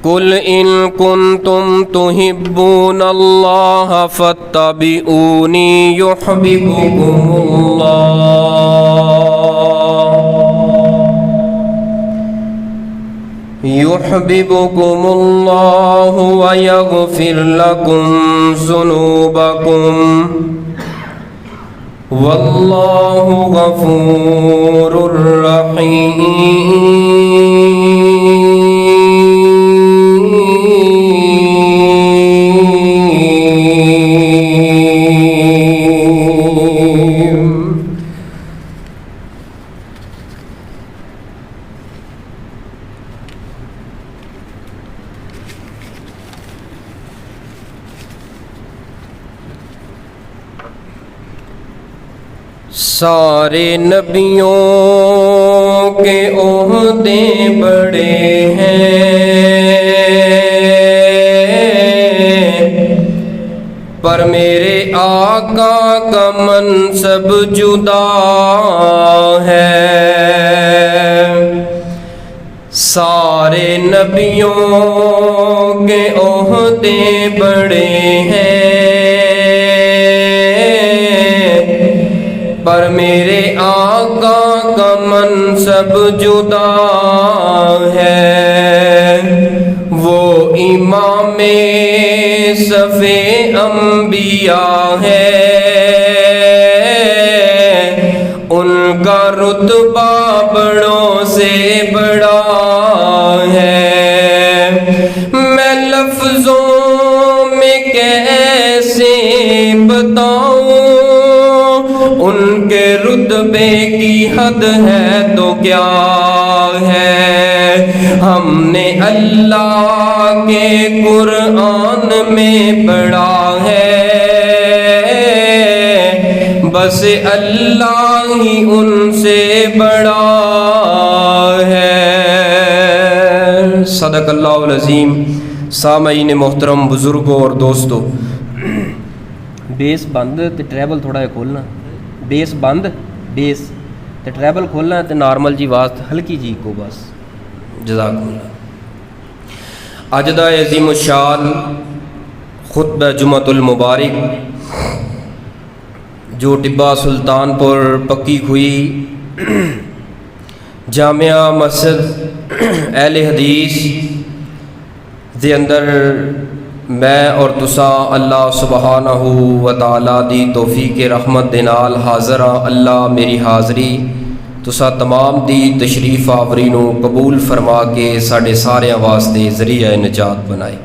कुल इन कुन्तुम तुहिब्बूनल्लाह फत्तबिऊनी युहब्बिबुकुमुल्लाहु व यगफिर लकुम ज़ुनूबकुम वल्लाहु गफूरुर रहीम। सारे नबियों के ओहदे बड़े हैं, पर मेरे आका का मनसब जुदा है। सारे नबियों के ओहदे बड़े हैं, पर मेरे आका का मनसब जुदा है। वो इमामे सफ़े अम्बिया है, उनका रुतबा बड़ों से बड़ा है। मैं लफ्ज़ों में कैसे बताऊं, उनके रुतबे की हद है तो क्या है। हमने अल्लाह के कुरान में पढ़ा है, बस अल्लाह ही उनसे बड़ा है। सदक़ल्लाहुल अज़ीम। सामईन मोहतरम, बुज़ुर्गों और दोस्तों, बेस बंद तो ट्रैवल थोड़ा खोलना, बेस बंद, बेस तो ट्रैवल खोलना तो नॉर्मल जी आवाज़ हल्की जी को बस। जज़ाकुमुल्लाह। अज दा अज़ीम शान खुतबा जुमअतुल मुबारक जो टिब्बा सुल्तानपुर पक्की हुई जामिया मस्जिद अहले हदीस दे अंदर मैं और तुसा अल्लाह सुबहानहू व तआला दी तौफीक रहमत दे नाल हाज़र हाँ। अल्लाह मेरी हाज़री तुसा तमाम दी तशरीफ आवरी नूं कबूल फरमा के साढ़े सारिਆਂ वास्ते ज़रिया निजात बनाए।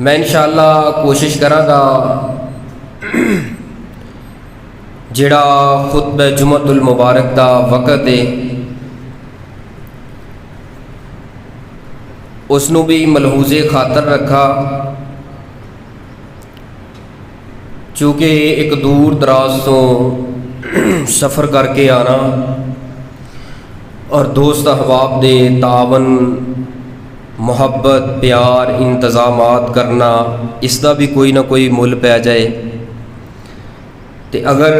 मैं इंशाअल्लाह कोशिश करांगा जिहड़ा खुतबा जुमअतुल मुबारक दा वक़्त है उसनू भी मलहूज़े खातर रखा, चूँकि एक दूर दराज तो सफ़र करके आना और दोस्त अहबाब दे तावन मुहब्बत प्यार इंतज़ामात करना, इसका भी कोई ना कोई मुल पै जाए। तो अगर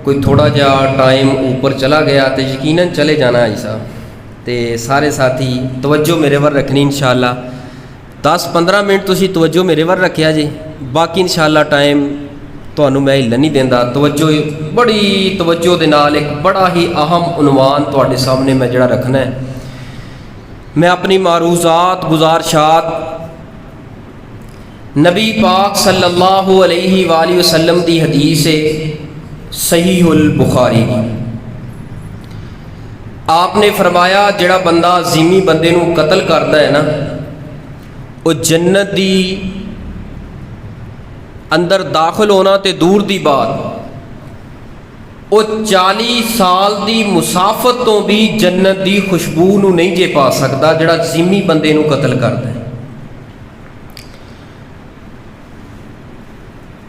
कोई थोड़ा जा टाइम ऊपर चला गया तो यकीनन चले जाना ऐसा। तो सारे साथी तवज्जो मेरे वर रखनी इंशाअल्लाह। 10-15 मिनट तुसी तवज्जो मेरे वर रखिया जी, बाकी इंशाअल्लाह टाइम तुहानू मैं हिलन नहीं देंदा। तवज्जो बड़ी तवज्जो दे नाल एक बड़ा ही अहम उनवान तुहाडे सामने मैं जिहड़ा रखना है। मैं अपनी मारूज़ात गुजारशात नबी पाक सल्लल्लाहु अलैहि वसल्लम दी हदीस सहीहुल बुखारी की आपने फरमाया जिहड़ा बंदा ज़िमी बंदे नूं कतल करता है ना, वो जन्नत दी अंदर दाखिल होना तो दूर दी बात, वो 40 साल दी मुसाफत तो भी जन्नत दी खुशबू नूं नहीं जे पा सकता जिहड़ा ज़िमी बंदे नूं कतल करता है।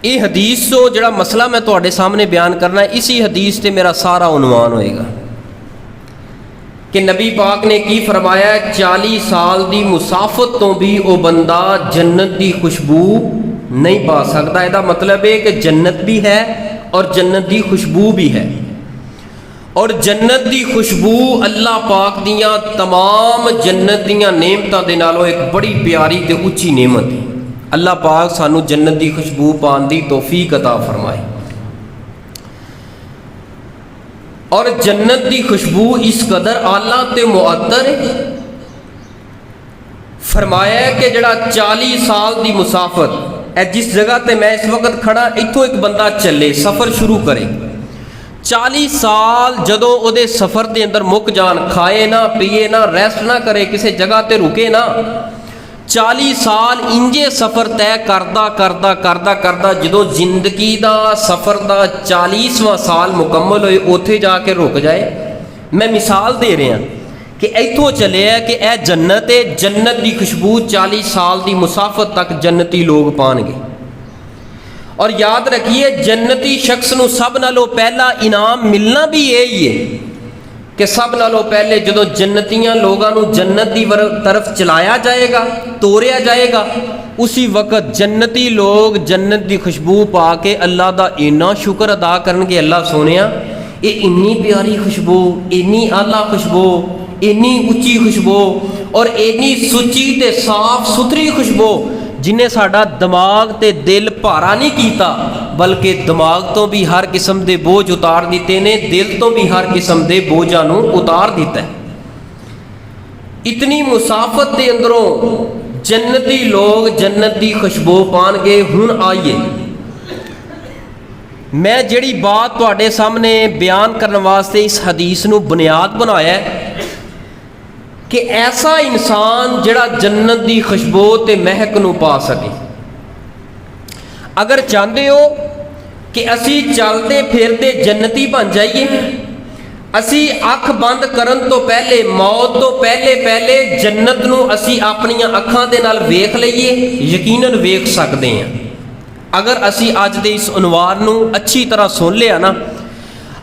ये हदीस तो जिहड़ा मसला मैं तुहाडे सामने बयान करना है, इसी हदीस से मेरा सारा उनवान होएगा कि नबी पाक ने की फरमाया 40 साल दी मुसाफत तो भी वो बंदा जन्नत की खुशबू नहीं पा सकता। इसका मतलब है कि जन्नत भी है और जन्नत की खुशबू भी है। और जन्नत की खुशबू अल्लाह पाक दियाँ तमाम जन्नत दियाँ नेमतां दे नालों एक बड़ी प्यारी ते उच्ची नेमत है। अल्लाह पाक सानू जन्नत की खुशबू पाने की तौफीक अता फरमाए। और जन्नत की खुशबू इस कदर आला ते मुअत्तर है, फरमाया है कि जड़ा 40 साल की मुसाफत है, जिस जगह ते मैं इस वक्त खड़ा इत्थों एक बंदा चले सफ़र शुरू करे, 40 साल जदों उहदे सफ़र के अंदर मुक जान, खाए ना पीए ना रेस्ट ना करे, किसी जगह ते रुके ना, 40 साल इंजे सफ़र तय करदा करदा करदा करदा जदों जिंदगी का सफ़र का 40वां साल मुकम्मल होए उत्थे जाके रुक जाए। मैं मिसाल दे रहा कि इत्थों चले है कि यह जन्नत है, जन्नत की खुशबू 40 साल की मुसाफत तक जन्नती लोग पाएंगे। और याद रखिए जन्नती शख्स नूं सब नालों पहला इनाम मिलना भी यही है कि सब नालों पहले जदों जन्नतियां लोगों नूं जन्नत की तरफ चलाया जाएगा, तोड़िया जाएगा, उसी वक्त जन्नती लोग जन्नत की खुशबू पा के अल्लाह का इन्ना शुक्र अदा करनगे, अल्लाह सोनिया ये इन्नी प्यारी खुशबू, इन्नी आला खुशबू, इन्नी उच्ची खुशबू और इन्नी सुची ते साफ सुथरी खुशबू जिन्हें साडा दिमाग ते दिल भारा नहीं किया, बल्कि दिमाग तो भी हर किस्म के बोझ उतार दिते ने, दिल तो भी हर किस्म के बोझां नूं उतार दिता है। इतनी मुसाफत के अंदरों जन्नती लोग जन्नत की खुशबू पाएंगे। हुण आइए मैं जिहड़ी बात तुहाडे सामने बयान करने वास्ते इस हदीस नूं बुनियाद बनाया है कि ऐसा इंसान जिहड़ा जन्नत की खुशबू ते महक नूं पा सके। अगर चाहते हो कि असी चलते फिरते जन्नती बन जाइए, असी अख बंद करन तो पहले, मौत तो पहले पहले जन्नत नूं असी अपनियां अखां दे नाल वेख लईए, यकीनन वेख सकते हैं। अगर असी अज दे इस उनवान नूं अच्छी तरह सुन लिया ना,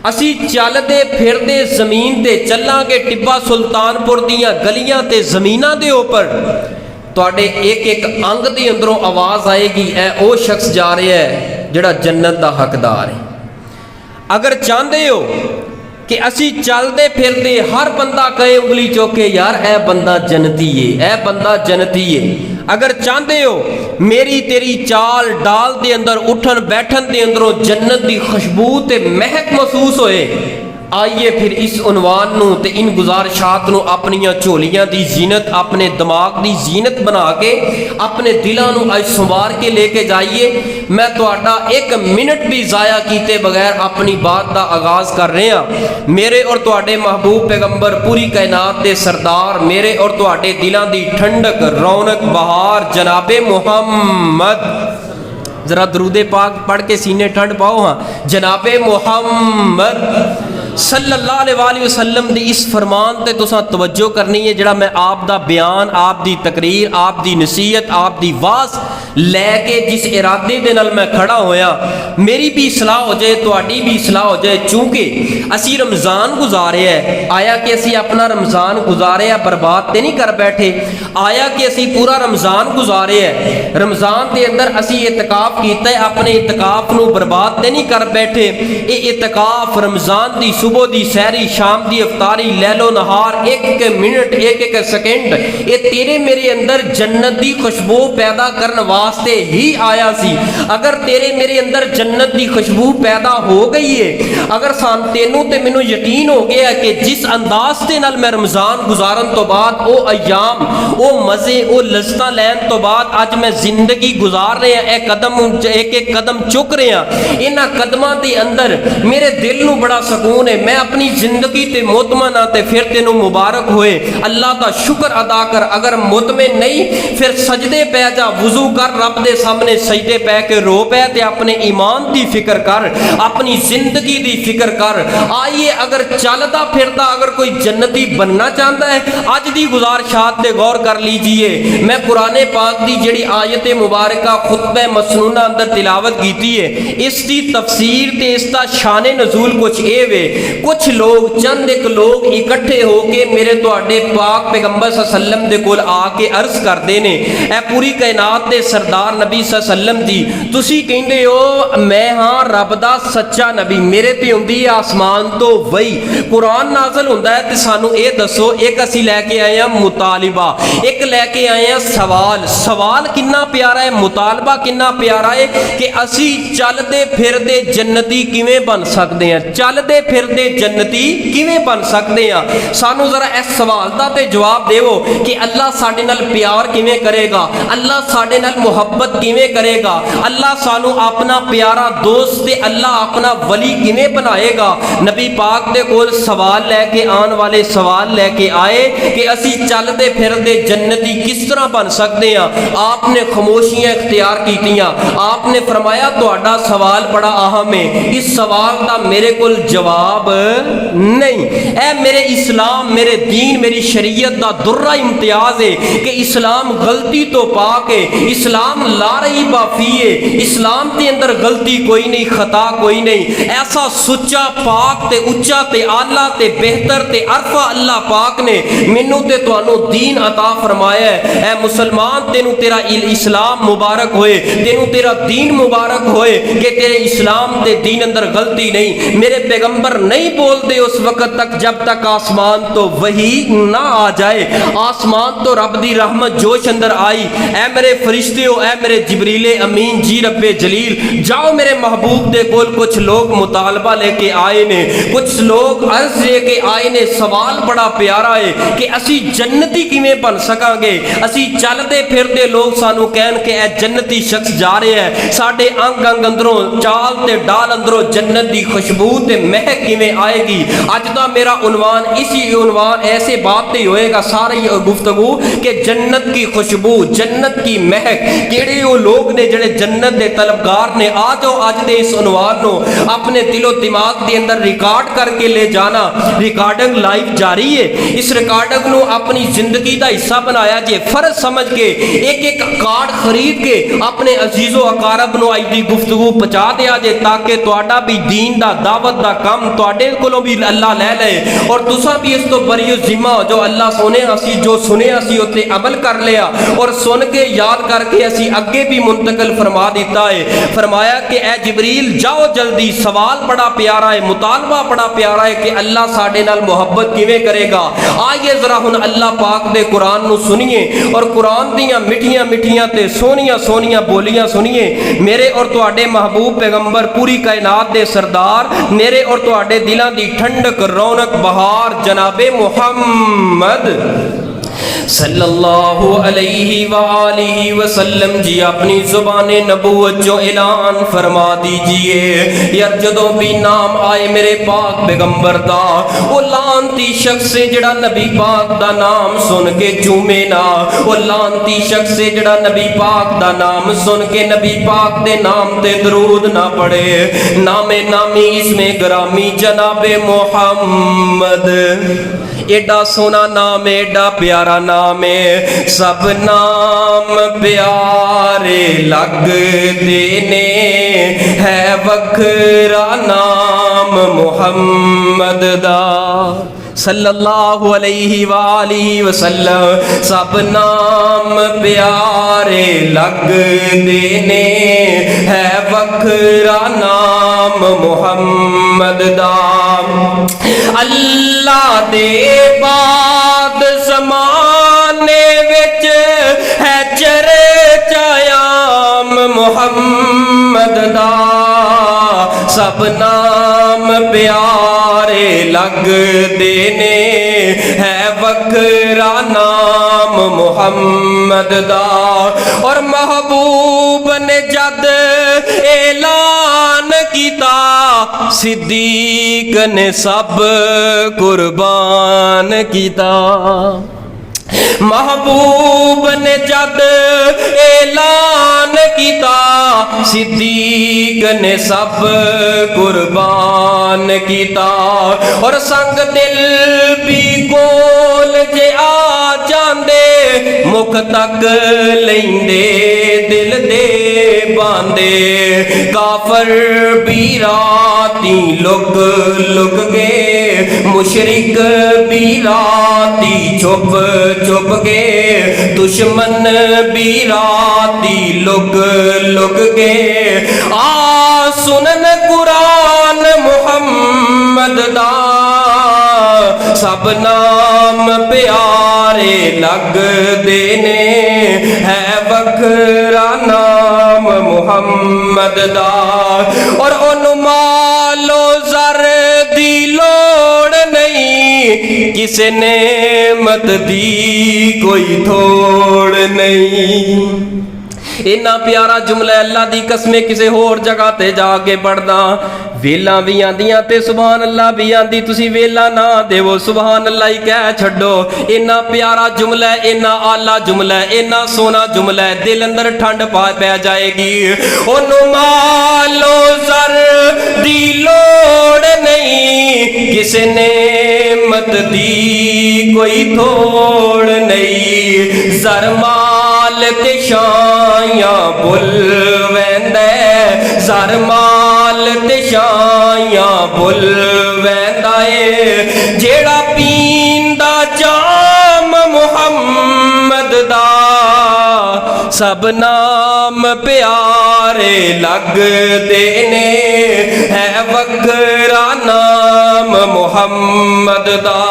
असी चलते फिरते जमीन ते चलांगे, टिब्बा सुल्तानपुर दियां गलियां ते जमीनां दे उपर तुहाडे एक एक अंग दे अंदरों आवाज़ आएगी, ऐ ओ शख्स जा रहा है जिहड़ा जन्नत दा हकदार है। अगर चाहते हो कि असी चलते फिरते हर बंदा कहे उंगली चौके यार ए बंदा जन्नती है, ए बंदा जन्नती है, अगर चाहते हो मेरी तेरी चाल डाल दे अंदर उठन बैठन दे अंदरों जन्नत की खुशबू ते महक महसूस होए, आइए फिर इस उनवान नूं ते इन गुजारिशात नूं अपनियां झोलियां दी जीनत, अपने दिमाग की जीनत बना के अपने दिलों नूं अज संवार के लेके जाइए। मैं तुहाडा एक मिनट भी ज़ाया कीते बगैर अपनी बात का आगाज़ कर रहा। मेरे और तुहाडे महबूब पैगंबर पूरी कायनात के सरदार, मेरे और तुहाडे दिलों की ठंडक रौनक बहार जनाबे मुहम्मद, जरा दरूदे पाक पढ़ के सीने ठंड पाओ। हाँ, जनाबे मुहम्मद सल्लल्लाहु अलैहि वसल्लम दी इस फरमान ते तुसां तवज्जो करनी है, जिहड़ा मैं आप दा बयान, आप दी तकरीर, आप दी नसीहत, आप दी वास लैके जिस इरादे दे नाल मैं खड़ा होया, मेरी भी इसलाह हो जाए, तुहाडी भी इसलाह हो जाए। चूँकि असी रमज़ान गुजारे है, आया कि असी अपना रमज़ान गुजारे बर्बाद ते नहीं कर बैठे, आया कि असी पूरा रमज़ान गुजारे है, रमज़ान के अंदर असी इतकाफ कीता है, अपने इतकाफ नूं बर्बाद ते नहीं कर बैठे। ये इतकाफ रमज़ान दी सुबह दी सहरी, शाम दी अफतारी, लैलो नहार, एक एक मिनट एक एक सेकंड ये तेरे मेरे अंदर जन्नत की खुशबू पैदा करने वास्ते ही आया सी। अगर तेरे मेरे अंदर जन्नत की खुशबू पैदा हो गई है, अगर तेनू ते मैनू यकीन हो गया कि जिस अंदाज के नाल मैं रमज़ान गुजारन तो बाद वो अयाम, वो मज़े, वो लज़्ज़तां लैन तो बाद अज मैं जिंदगी गुजार रहा, एक कदम एक एक कदम चुक रहा, इन्हां कदमां दे अंदर मेरे दिल नूं बड़ा सकून है, मैं अपनी जिंदगी ते मुतमन हाँ, ते फिर तेनों मुबारक होए, अल्लाह का शुक्र अदा कर। अगर मुतमिन नहीं फिर सजदे पै जा, वुजू कर, रब दे सामने सजदे पै के रो पै ते अपने ईमान की फिक्र कर, अपनी जिंदगी की फिक्र कर। आइए अगर चलता फिरता अगर कोई जन्नती बनना चाहता है, अज की गुजारिशात ते गौर कर लीजिए। मैं कुरान पाक की जिहड़ी आयत मुबारका खुतबे मसनूना अंदर तिलावत की है, इसकी तफसीर ते इसका शान नजूल कुछ ये वे कुछ लोग चंद एक लोग इकट्ठे होके मेरे तुहाडे पाक पैगंबर सल्लम दे कोल आके अर्ज करते ने, ए पूरी कायनात दे सरदार नबी सल्लम जी, तुसी कहंदे हो मैं हाँ रब दा सच्चा नबी, मेरे ते हुंदी है आसमान तो वही, कुरान नाज़िल हुंदा है ते सानू ये दसो, एक असी लैके आए हैं मुतालिबा, एक लैके आए हैं सवाल। सवाल कितना प्यारा है, मुतालबा कितना प्यारा है कि असी चलते फिरते जन्नती किवें बन सकते हैं, चलते फिरते जन्नती किवें बन सकते हैं। सानू जरा इस सवाल का ते जवाब देवो कि अल्लाह साडे नाल प्यार किवें करेगा, अल्लाह साडे नाल मुहब्बत किवें करेगा, अल्लाह सानू अपना प्यारा दोस्त ते अल्लाह अपना वली किवें बनाएगा। नबी पाक दे कोल सवाल लैके आने वाले सवाल लैके आए कि असी चलते फिरते जन्नती किस तरह बन सकते हैं। आपने खामोशियां इख्तियार कीतियां, आपने फरमाया तुहाडा सवाल बड़ा अहम है, इस सवाल का मेरे कोल जवाब नहीं। ऐ मेरे इस्लाम, मेरे दीन, मेरी शरीयत का दुर्रा इम्तियाज है कि इस्लाम गलती तो पाक है, इस्लाम ला रही बाफी है, इस्लाम के अंदर गलती कोई नहीं, खता कोई नहीं। ऐसा सुच्चा पाक ते उच्चा ते आला ते बेहतर ते अरफा अल्लाह पाक ने मैनू ते तुहानू दीन अता फरमाया है। ऐ मुसलमान, तेनू तेरा इस्लाम मुबारक होए, तेनू तेरा दीन मुबारक होए कि तेरे इस्लाम ते दीन अंदर गलती नहीं। मेरे पैगंबर नहीं बोलते उस वक्त तक जब तक आसमान तो वही ना आ जाए, आसमान तो रब दी रहमत जोश अंदर आई। ऐ मेरे फरिश्ते हो, ऐ मेरे जिब्रीले अमीन जी रब्बे जलील, जाओ मेरे महबूब दे कोल कुछ लोग मुतालबा लेके आए ने, कुछ लोग अर्ज लेके आए ने। सवाल बड़ा प्यारा है कि असी जन्नती किवें बन सकांगे। असी चलते फिरते लोग सानू कहन के ए जन्नती शख्स जा रहे हैं, साडे अंग अंग अंदरों चाल ते डाल अंदरों जन्नत की खुशबू ते महक किवें आएगी। अज दा मेरा उन्वान इसी उन्वान ऐसे बात ते होएगा सारी गुफ्तगू कि जन्नत की खुशबू, जन्नत की महक, केड़े वो लोग ने जेड़े जन्नत दे तलबगार ने। आ जाओ अज दे इस उन्वान नो अपने दिलो दिमाग के अंदर रिकॉर्ड करके ले जाना। रिकॉर्डिंग लाइव जारी है, इस रिकॉर्डिंग नो अपनी जिंदगी का हिस्सा बनाया जे, फर्ज समझ के एक एक कार्ड खरीद के अपने अजीजो अकारब नो अज दी गुफ्तगू पहुंचा दिया जे, ताकि तुहाडा भी दीन दा दावत दा काम तुहाडे कोलों भी अल्लाह ले ले और तुसा भी इस तो बरी जिम्मा हो जो अल्लाह सोने असी जो सुने असी उत्ते अमल कर लिया और सुन के याद करके असी अगे भी मुंतकिल फरमा दिता है। फरमाया कि ए जिब्रील जाओ जल्दी, सवाल बड़ा प्यारा है, मुतालबा बड़ा प्यारा है कि अल्लाह साडे नाल मुहब्बत किवें करेगा। आइए जरा हुन अल्लाह पाक दे कुरान नु सुनिए और कुरान दियां मिठियां मिठियां ते सोहनियां सोहनियां बोलियां सुनिए। मेरे और तुहाडे महबूब पैगंबर पूरी कायनात दे सरदार, मेरे और तुहाडे दिलां दी ठंडक रौनक बहार जनाबे मुहम्मद सल्लल्लाहु अलैहि वालिहि वसल्लम जी अपनी जुबाने नबूवत जो ऐलान फरमा दीजिए। यार जदों भी नाम आए मेरे पाक पैगंबर दा, वो लानती शख्स से जड़ा नबी पाक दा नाम सुन के चूमे ना, वो लानती शख्स से जड़ा नबी पाक दा नाम सुन के नबी पाक दे नाम ते दरूद ना पढ़े। नामे नामी इसमें ग्रामी जनाबे मुहम्मद, एडा सोना नाम, एडा प्यारा नाम है, सब नाम प्यारे लगते ने, है वखरा नाम मुहम्मद दा सल्लल्लाहु अलैहि वालिहि वसल्लम। सब नाम प्यारे लगते ने, है वखरा नाम मुहम्मद दा। अल्लाह दे बाद ज़माने विच है चर्चायाम मुहम्मद दा। सब नाम प्यारे लगते ने, है वखरा नाम मुहम्मद दा। और महबूब ने जद ऐलान कीता, सिद्दीक ने सब कुर्बान कीता। महबूब ने जद ऐलान कीता, सिद्दीक ने सब कुर्बान कीता। और संग दिल भी कोल जे आ जांदे, मुख तक लेंदे दिल दे बांधे, काफर भी राती लुक लुक गए, मुशरिक भी राती छुप छुप गए, दुश्मन भी राती लुक लुक गए। आ सुनन कुरान मुहम्मद दा, सब नाम प्यारे लगदे ने, है वखरा नाम मुहम्मद दा। और ओनू मालो ज़र दी लोड़ नहीं, किसे नेमत दी कोई थोड़ नहीं। इन्ना प्यारा जुमला अल्लाह दी कसमें किसी होर जगह ते जाके पढ़दा, वेला भी आंदियां ते सुभान अल्लाह भी आंदी, तुसी वेला ना देवो सुभान अल्लाह ही कह छड्डो। इन्ना प्यारा जुमला है, इन्ना आला जुमला है, इन्ना सोना जुमला है, दिल अंदर ठंड पै जाएगी। ओनू मालो ज़र दी लोड़ नहीं, किसे नेमत दी कोई थोड़ नहीं। ज़र माल ते शायां भुल वैंदा, ज़र माल ते शायां भुल वैंदा है, जेड़ा पींदा जाम मुहम्मद दा, सब नाम प्यारे लगदे ने, है वखरा नाम मुहम्मद दा।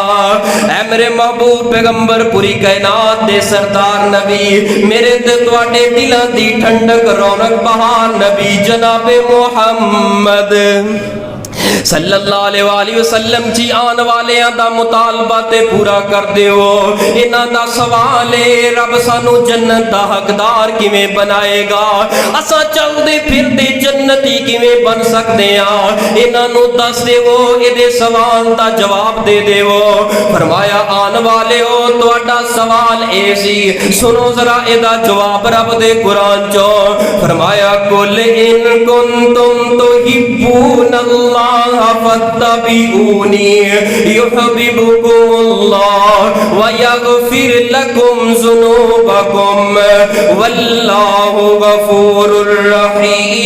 ऐ मेरे महबूब पैगंबर पूरी कायनात दे सरदार नबी, मेरे ते तुहाडे दिलां दी ठंडक रौनक बहार नबी जनाबे मुहम्मद सल्लल्लाहु अलैहि वसल्लम जी आने वाले दा मुतालबा ते पूरा कर दिओ। इन्हां दा सवाल है, रब सानू जन्नत दा हकदार किवें बनाएगा, असां चलदे फिरदे जन्नती किवें बन सकदे आ, इन्हां नू दस देवो, इहदे सवाल दा जवाब दे देवो। फरमाया आने वाले हो तुहाडा सवाल ए सी, सुनो जरा इहदा जवाब रब दे कुरान चो। फरमाया कुल इन कुंतुम तुहिब्बूनल्लाह फत्तबिऊनी युहब्बिबुकुमुल्लाह व यगफिर लकुम ज़ुनूबकुम वल्लाहु गफूरुर रहीम।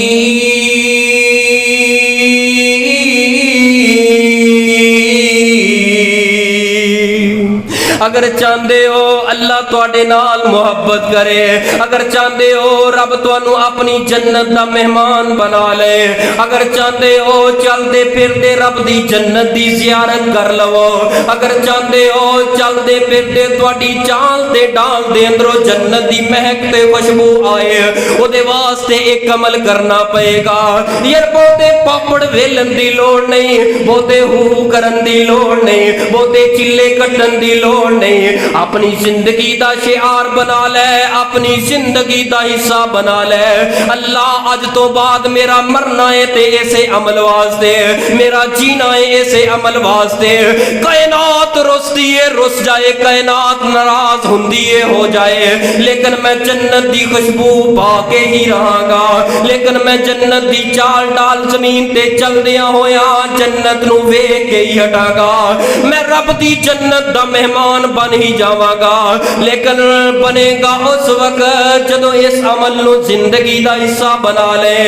अगर चाहते हो अल्लाह तुहाडे नाल मुहब्बत करे, अगर चाहते हो रब तुहानू अपनी जन्नत दा मेहमान बना ले, अगर चाहते हो चलते फिरते रब दी जन्नत दी ज़ियारत कर लवो, अगर चाहते हो चलते फिरते तुहाडी चाल ते डाल दे अंदरों जन्नत दी महक ते खुशबू आए, उहदे वास्ते एक अमल करना पएगा। यार बहुते पापड़ वेलन दी लोड़ नहीं, बहुते हू करन दी लोड़ नहीं, बहुते चिल्ले कट्टन दी लोड़ नहीं, अपनी जिंदगी दा शिआर बना ले, अपनी जिंदगी दा हिस्सा बना ले। अल्लाह अज तो बाद मेरा मरना है ते ऐसे अमल वास्ते, मेरा जीना है ऐसे अमल वास्ते। कायनात रुसदी है रुस जाए, कायनात नाराज हुंदी है हो जाए, लेकिन मैं जन्नत दी खुशबू पा के ही रहांगा, लेकिन मैं जन्नत दी चाल डाल जमीन ते चलदियां होया जन्नत नू वेख के ही हटांगा। मैं रब दी जन्नत दा मेहमान बन ही जावांगा, लेकिन बनेगा उस वक्त जदों इस अमल नू जिंदगी दा हिस्सा बना ले।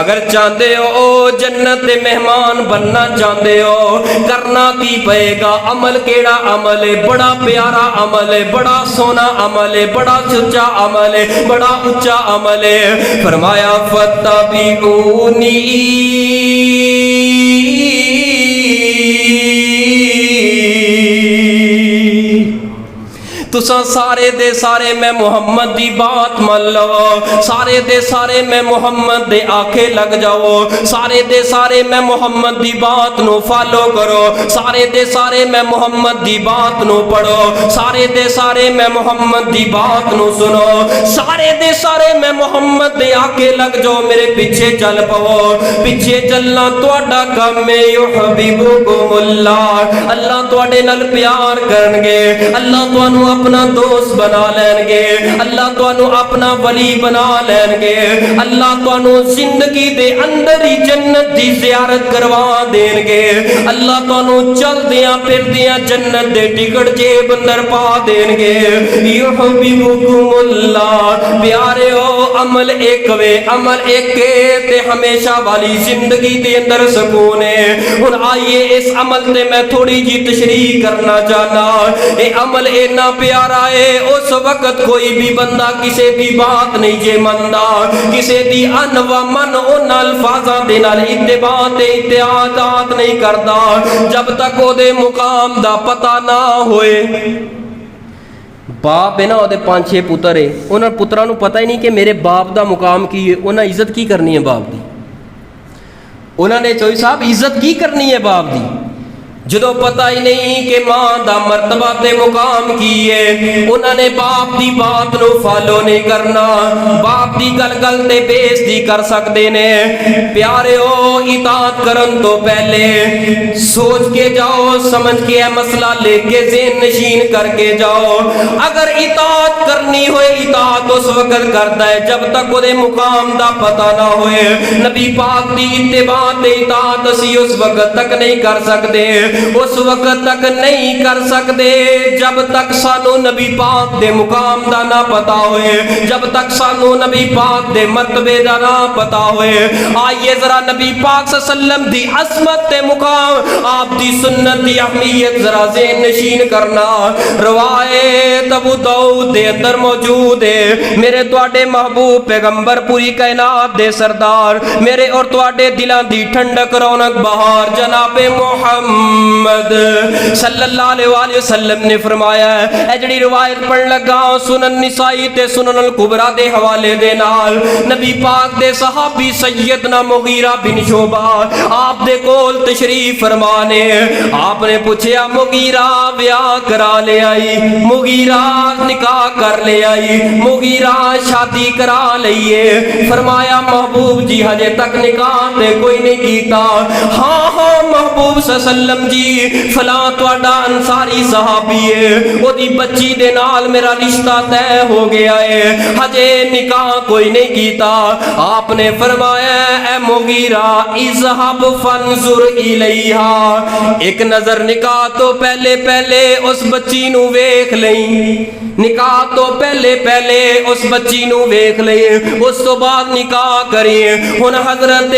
अगर चाहते हो जन्नत दे मेहमान बनना चाहते हो, करना की पएगा? अमल केड़ा अमल है? बड़ा प्यारा अमल है, बड़ा सोना अमल है, बड़ा सुच्चा अमल है, बड़ा ऊंचा अमल है। फरमाया फत्तबिऊनी तुसा सारे दे सारे मैं मुहम्मद दी बात मान लो, सारे दे सारे मैं मुहम्मद दे आखे लग जाओ, सारे दे सारे मैं मुहम्मद दी बात नो फॉलो करो, सारे दे सारे मैं मुहम्मद दी बात नो पढ़ो, सारे दे सारे मैं मुहम्मद दी बात नो सुनो, सारे दे सारे मैं मुहम्मद दे आखे लग जाओ, मेरे पीछे चल पवो। पीछे चलना तुहाडा काम है। युहब्बिबुकुमुल्लाह, अल्लाह तुहाडे नाल प्यार करनगे, अल्लाह तुहानू अपना दोस्त बना लैणगे, अल्लाह तुहानू अपना वली बना लैणगे, अल्लाह तुहानू जिंदगी दे अंदर ही जन्नत दी ज़ियारत करवा देणगे, अल्लाह तुहानू चलदियां फिरदियां जन्नत दे टिकट जेब अंदर पा देणगे। युहिब्बुकुमुल्लाह, प्यारेओ अमल एक वे, अमल एक ते हमेशा वाली जिंदगी दे अंदर सुकून है। हुण आइए इस अमल ते मैं थोड़ी जी तशरीह करना चाहना। ये अमल इन्ना प्यारा है, उस वक्त कोई भी बंदा किसी की बात नहीं जे मनदा, किसी दी अन व मन उन अल्फाजां दे नाल इत्तिबा ते इत्तिआदात नहीं करदा जब तक ओदे मुकाम दा पता ना होए। बाप है ना, वो 5-6 पुत्र है, उन्होंने पुत्रां नूं पता ही नहीं कि मेरे बाप का मुकाम की है, उन्हें इज्जत की करनी है बाप की। उन्होंने चौधरी साहब इज्जत की करनी है बाप की, जो पता ही नहीं कि मां दा मरतबा ते मुकाम की है। उन्होंने बाप की बात नूं फॉलो नहीं करना, बाप की गल गल ते बेइज्जती कर सकते ने। प्यारेओ इताअत करन तो पहले सोच के जाओ, समझ के मसला लेके ज़हन नशीन करके जाओ। अगर इताअत करनी होए, इताअत उस वक्त करता है जब तक उहदे मुकाम दा पता ना होए। नबी पाक दी इत्तिबा ते इताअत असी उस वक्त तक नहीं कर सकते, उस वक्त तक नहीं कर सकते जब तक सानू नबी पाक दे मुकाम दा ना पता होए, जब तक सानू नबी पाक दे मर्तबे दा ना पता होए। आइए जरा नबी पाक सल्लल्लाहु अलैहि वसल्लम दी असमत ते मुकाम, आप दी सुन्नत दी अहमियत जरा ज़हन नशीन करना। रवायत अबू दाऊद दे अंदर मौजूद है, मेरे तुहाडे महबूब पैगंबर पूरी कायनात दे सरदार, मेरे और तुहाडे दिलां दी ठंडक रौनक बहार जनाबे मुहम्मद सल्लल्लाहु अलैहि वसल्लम ने फरमाया है। ए जिहड़ी रिवायत पढ़ लगा सुनन निसाई ते सुनन अल कुबरा दे हवाले दे नाल, नबी पाक दे सहाबी सैयदना मुगीरा बिन शोबा आप दे कोल तशरीफ फरमाने। आपने पूछया मुगीरा ब्याह करा ले आई, मुगीरा निकाह कर ले आई, मुगीरा शादी करा लईए। फरमाया महबूब जी हजे तक निकाह ते कोई नहीं कीता। हाँ हाँ महबूब सल्लम जी फलां तुहाडा अंसारी सहाबी है, ओदी बच्ची दे नाल मेरा रिश्ता तय हो गया है, हजे निकाह कोई नहीं कीता। आपने फरमाया ए मुगीरा इज़हब फंजुर इलैहा, एक नजर निकाह तो पहले पहले उस बच्ची नू वेख लई, निकाह तो पहले पहले उस बच्ची नू वेख लई, उस तो बाद निकाह करिए। हुण हजरत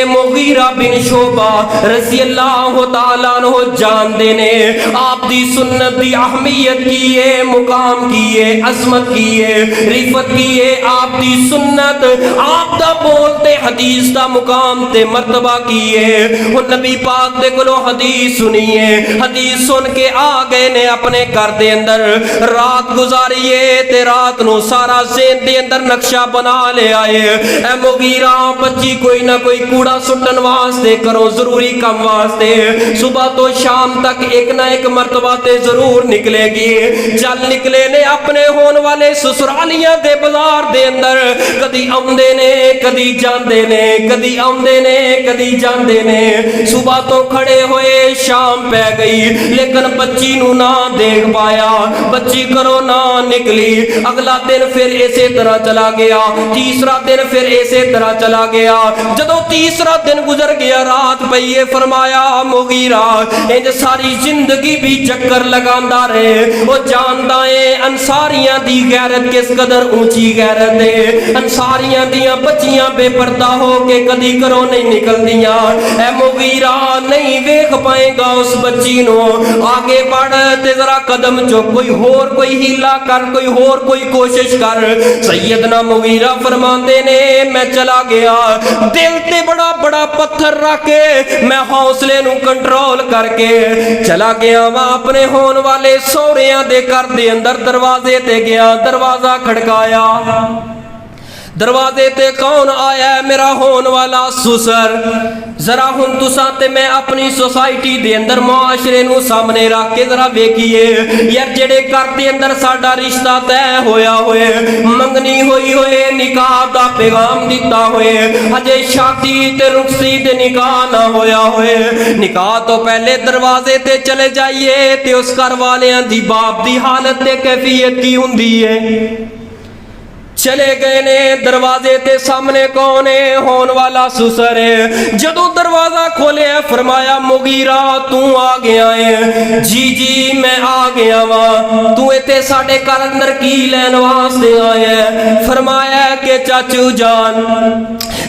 मुगीरा बिन शोबा रज़ी अल्लाह तआला अन्हु जानदे ने आप दी सुन्नत दी अहमियत की है, मुकाम की है, अजमत की है, रिफत की है। आप दी सुन्नत, आप दा बोलते हदीस दा मुकाम ते मर्तबा की है। हुण नबी पाक दे कोलों हदीस सुनी है, हदीस सुन के आ गए ने अपने घर दे अंदर, रात गुजारिए ते रात नू सारा ज़हन दे अंदर नक्शा बना ले आए। ए मुगीरा बच्ची कोई ना कोई कूड़ा सुट्टन वास्ते करो, जरूरी काम वास्ते, सुबह तो शाम तक एक ना एक मर्तबा ते जरूर निकलेगी। चल निकले ने अपने होने वाले ससुरालियां दे बाजार दे अंदर, कदी आउंदे ने कदी जांदे ने, कदी आउंदे ने कदी जांदे ने। सुबह तो खड़े होए शाम पै गई, लेकिन बच्ची नू ना देख पाया, बच्ची करो ना निकली। अगला दिन फिर इसे तरह चला गया, तीसरा दिन फिर इसे तरह चला गया। जदों तीसरा दिन गुजर गया, रात पईए, फरमाया मुगीरा इंज सारी जिंदगी भी चक्कर लगांदा रहे। वो जानदा है अंसारियां दी गैरत किस कदर ऊंची गैरत है, अंसारियां दियां बच्चियां बेपर्दा हो के कदी घरों नहीं निकलदियां। ए मुगीरा नहीं वेख पाएगा उस बच्ची नो, आगे बढ़ ते जरा कदम चुक, कोई होर कोई हीला कर, कोई होर कोई कोशिश कर। सैयदना मुगीरा फरमांदे ने मैं चला गया, दिल ते बड़ा बड़ा पत्थर रख के मैं हौसले नू कंट्रोल करके चला गया वा अपने होने वाले सौरियां दे घर दे अंदर। दरवाजे ते गया, दरवाजा खड़काया, दरवाजे ते कौन आया है? मेरा होन वाला सुसर। जरा हुन तुसा ते मैं अपनी सोसाइटी दे अंदर मुआशरे नू सामने रख के जरा वेखिए यार, जेड़े घर दे अंदर साडा रिश्ता तय होया होए, मंगनी होई होए, निकाह दा पैगाम दिता होए, अजे शादी ते रुखसी ते निकाह ना होया होए, निकाह तो पहले दरवाजे ते चले जाइए ते उस घर वालियां दी बाप दी हालत ते कैफियत की हुंदी है। चले गए ने, दरवाजे ते सामने कौन है? होन वाला सुसर है। जदों दरवाजा खोलिया फरमाया मुगीरा तू आ गया है? जी जी मैं आ गया वा। तू इत्थे साडे घर अंदर की लैन वास्ते आया है? फरमाया कि चाचू जान,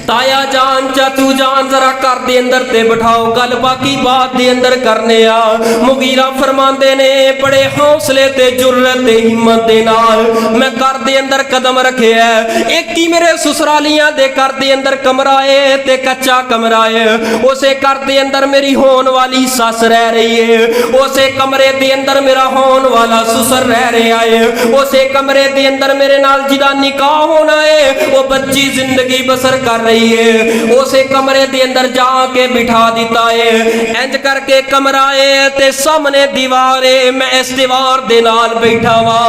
ताया जान, चाचू जान जरा घर दे अंदर ते बिठाओ, गल बाकी बात दे अंदर करने आ। मुगीरा फरमांदे ने बड़े हौसले ते जुर्रत ते हिम्मत दे नाल मैं घर दे अंदर कदम रख एक ही मेरे ससुरालियां दे घर दे अंदर कमरा है ते कच्चा कमरा है। उसे घर दे अंदर मेरी होन वाली सस रह रही है, उसे कमरे दे अंदर मेरा होन वाला ससुर रह रहा है, उसे कमरे दे अंदर मेरे नाल जिदा निकाह होना है वो बच्ची जिंदगी बसर कर रही है, उसे कमरे दे अंदर जाके बिठा दिता है। इंज करके कमरा है ते सामने दीवार है, मैं इस दीवार दे नाल बैठा वा।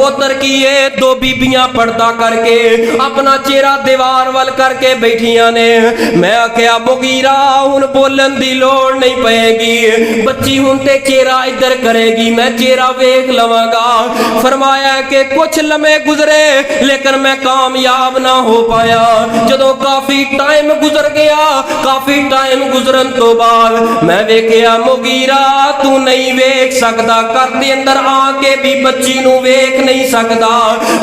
उधर की है दो बीबियां पर्दा करके अपना चेहरा दीवार वाल करके बैठिया ने। मैं आख्या मुगीरा हुन बोलन दी लोड़ नहीं पएगी, बच्ची हुन ते चेहरा इधर करेगी, मैं चेहरा वेख लवांगा। फरमाया कि कुछ लम्हे गुजरे लेकिन मैं कामयाब ना हो पाया। जदों काफी टाइम गुजर गया, काफी टाइम गुजरन तो बाद मैं वेखिया मुगीरा तू नहीं वेख सकदा, घर दे अंदर आके भी बच्ची नू वेख नहीं सकदा।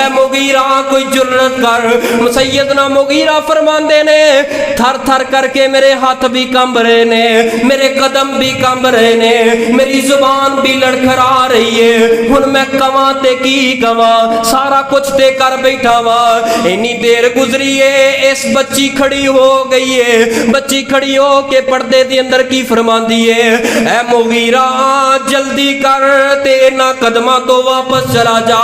ऐ मुगीरा कोई जुर्रत कर। सैयदना मुगीरा फरमांदे ने थर थर करके मेरे हाथ भी कंब रहे ने, मेरे कदम भी कंब रहे ने, मेरी जुबान भी लड़खड़ा रही है। हुन मैं कवां ते की कवां, सारा कुछ ते कर बैठा वा। इन्नी देर गुजरी है, इस बच्ची खड़ी हो गई है। बच्ची खड़ी हो के पर्दे दे अंदर की फरमांदी है, ऐ मुगीरा जल्दी कर ते इन्हां कदमां तो वापस चला जा।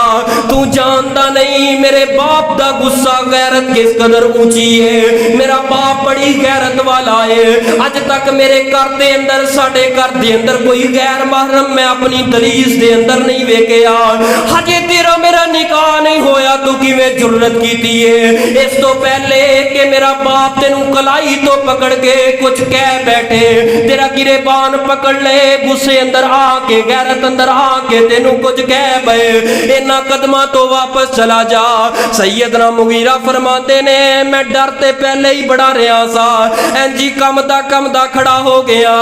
तू जानदा नहीं मेरे बाप दा गुस्सा गैरत किस कदर ऊंची है, मेरा बाप बड़ी गैरत वाला है। अज तक मेरे घर दे अंदर, साडे घर दे अंदर कोई गैर महरम मैं अपनी दलीस दे अंदर नहीं वेखिया। हजे तेरा मेरा निकाह नहीं होया, तू किवें जुर्रत कीती है? इस तो पहले कि मेरा बाप तेनू कलाई तो पकड़ के कुछ कह बैठे, तेरा गिरेबान पकड़ ले, गुस्से अंदर आके गैरत अंदर आके तेनू कुछ कह बे, इन्हां कदमां तो वापस चला जा। सैयदना मुगीरा फरमाते ने मैं डर ते पहले ही बड़ा रहा सा, इंजी कमदा खड़ा हो गया।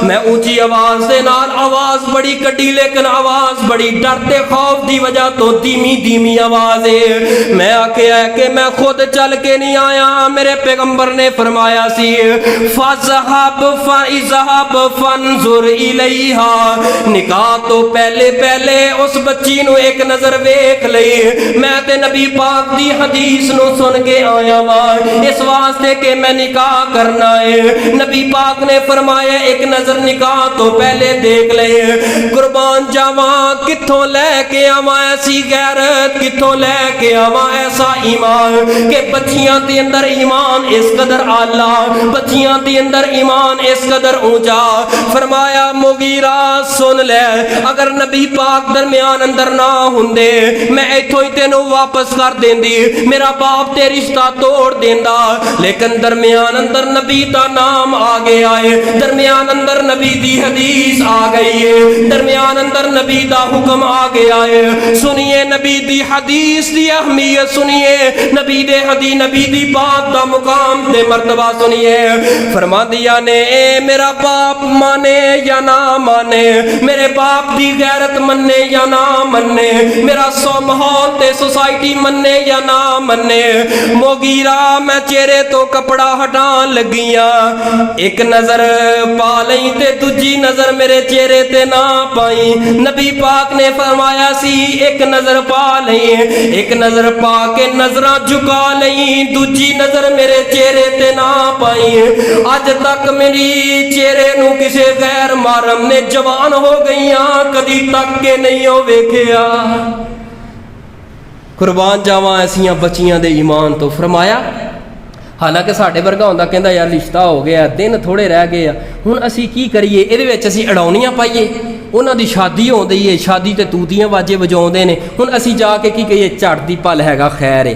मैं ऊंची आवाज दे नाल आवाज बड़ी कड्डी, लेकिन आवाज बड़ी डर ते खौफ दी वजह तो धीमी धीमी आवाज है। मैं आख्या कि मैं खुद चल के नहीं आया, मेरे पैगंबर ने फरमाया सी फज़हब फइज़हब फंजुर इलैहा, निकाह तो पहले पहले उस बच्ची नू एक नजर वेख लई। मैं ते नबी पाक दी हदीस नू सुन के आया वा, इस वास्ते के मैं निकाह करना है। नबी पाक ने फरमाया एक नजर निकाह तो पहले देख ले। कुर्बान जावा किथों लैके आवा ऐसी गैरत, किथों लैके आवा ऐसा ईमान के बच्चियां दे अंदर ईमान इस कदर आला, बच्चियां दे अंदर ईमान इस कदर ऊंचा। फरमाया मुगीरा सुन ले, अगर नबी पाक दरमियान अंदर ना हुंदे मैं इथों ही तेनू वापस कर देंदी, मेरा बाप ते रिश्ता तोड़ देंदा। लेकिन दरमियान अंदर नबी दा नाम आ गया है, दरमियान अंदर नबी दी हदीस आ गई है, दरमियान अंदर नबी दा हुक्म आ गया है। सुनिए नबी दी हदीस दी अहमियत, सुनिए नबी दे हदी, नबी दी बात दा मुकाम ते मर्तबा सुनिए। फरमादिया ने ए मेरा बाप माने या ना माने, मेरे बाप दी गैरत मन्ने या ना मन्ने, मेरा सो माहौल ते सोसाइटी मन्ने या ना मन्ने, मुगीरा मैं चेहरे तो कपड़ा हटान लगिया, एक नजर पा लई ते दूजी नजर मेरे चेहरे ते ना पाई। नबी पाक ने फरमाया सी एक नजर पा लई, एक नजर पा के नजरा झुका लई, दूजी नजर मेरे चेहरे ते ना पाई। अज तक मेरी चेहरे नू किसे गैर महरम ने जवान हो गईयां कदी तक के नहीं हो वेखिया। कुरबान जावां ऐसियां बच्चियां दे ईमान तो। फरमाया हालांकि साढ़े वर्गा होंदा कहंदा यार रिश्ता हो गया, दिन थोड़े रह गए आ, हुण असीं की करिए, इहदे विच असीं अड़ाउणियां पाईए। उन्हां दी शादी होंदी है, शादी ते तूतियां वाजे वजाउंदे ने, हुण असीं जाके की कहिए झट दी पल हैगा खैर है।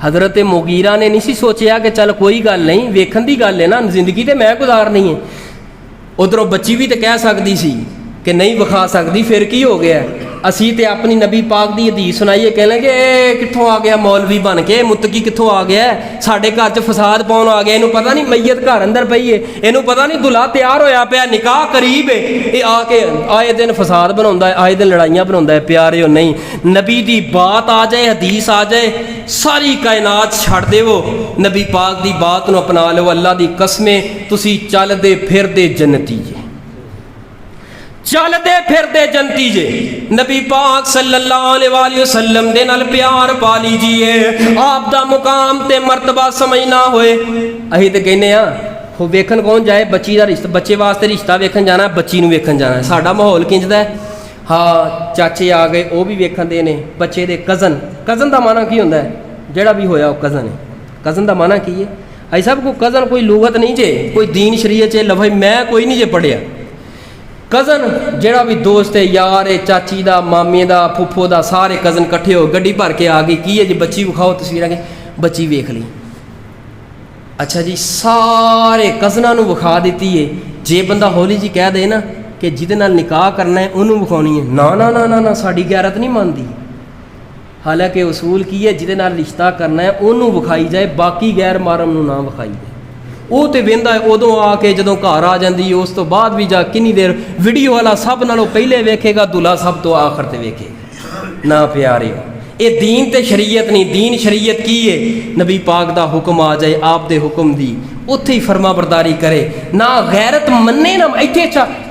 हज़रत मुगीरा ने नहीं सी सोचिया कि चल कोई गल नहीं, वेखण दी गल है ना, जिंदगी तो मैं गुजारनी है। उधरों बच्ची भी तो कह सकती सी कि नहीं विखा सकती, फिर की हो गया। असी तो अपनी नबी पाक की हदीस सुनाइए, कह लेंगे ए कित्थों आ गया मौलवी बन के, मुत्तकी कित्थों आ गया, साढ़े घर च फसाद पाउण आ गया, इनू पता नहीं मैयत घर अंदर पई है, इनू पता नहीं दुल्हा तैयार होया पिया, निकाह करीब है, ये आके आए दिन फसाद बनाउंदा है, आए दिन लड़ाइयां बनाउंदा है। प्यारे हो नहीं, नबी दी बात आ जाए, हदीस आ जाए, सारी कायनात छड़ देवो, नबी पाक दी बात नूं अपना लो। अल्लाह दी कसमें तुसी चलदे फिरदे जन्नती जे, चलदे फिरदे जन्नती जे। नबी पाक सल्लल्लाहु अलैहि वसल्लम दे नाल प्यार पा लीजिए, आप दा मुकाम ते मर्तबा समझना होए। असीं ते कहने आ हो वेखण कौन जाए, बच्ची दा रिश्ता, बच्चे वास्ते रिश्ता वेखण जाना, बच्ची नूं वेखण जाना, साडा माहौल किंजदा है। हाँ चाचे आ गए, वो भी वेखण दे ने, बच्चे दे कज़न, कज़न दा माना की हुंदा है, जेड़ा भी होया वो कज़न है। कज़न दा माना की है, असीं सब को कज़न कोई लुगत नहीं जे, कोई दीन शरीयत च लफज़ मैं कोई नहीं जे पढ़िया। कज़न जेड़ा भी दोस्त है, यार है, चाची दा, मामे दा, फुफो दा, सारे कज़न कट्ठे हो गड्डी भर के आ गई, की है जी बच्ची विखाओ तस्वीरां के, बच्ची वेख ली। अच्छा जी सारे कज़नां नूं विखा दित्ती है। जे बंदा हौली जी कह दे ना कि जिहदे नाल निकाह करना है उन्होंने विखाउणी है, ना ना ना ना ना साडी गैरत नहीं मानदी। हालांकि उसूल की है, जिहदे नाल रिश्ता करना है उन्होंने विखाई जाए, बाकी गैर मारम नूं ना विखाई जाए। वो तो वेंदा है उदों आके जदों घर आ जाती है, उस तो बाद भी जा किन्नी देर वीडियो वाला सब नालों पहले वेखेगा, दूल्हा सब तो आखिर ते वेखेगा। ना प्यारे ये दीन ते शरीयत नहीं, दीन शरीयत की है, नबी पाक दा हुक्म आ जाए, आप दे हुक्म दी उत्थे ही फरमा बरदारी करे, ना गैरत मन्ने ना।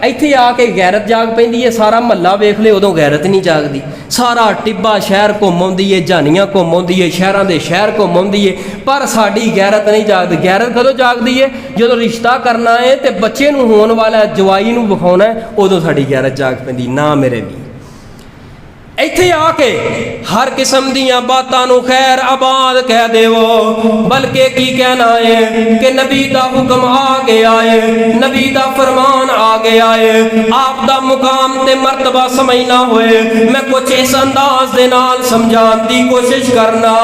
इत्थे आके गैरत जाग पैंदी है, सारा महला वेख ले उदों गैरत नहीं जागदी। सारा टिब्बा शहर घुम आउंदी है, जानियां घुम आउंदी है, शहरां दे शहर घुम आउंदी है, पर साडी गैरत नहीं जागदी। गैरत कदों जागदी है, जदों रिश्ता करना है ते बच्चे नूं होण वाला जवाई नूं विखाउणा है, उदों साडी गैरत जाग पैंदी। ना मेरे भी इत्थे आके हर किस्म दियां बातां नूं खैर आबाद कह देवो, बल्कि की कहना है कि नबी दा हुक्म आ गया है, नबी दा फरमान आ गया है, आप दा मुकाम ते मर्तबा समझना होए। मैं कुछ इस अंदाज दे नाल समझाने दी कोशिश करना।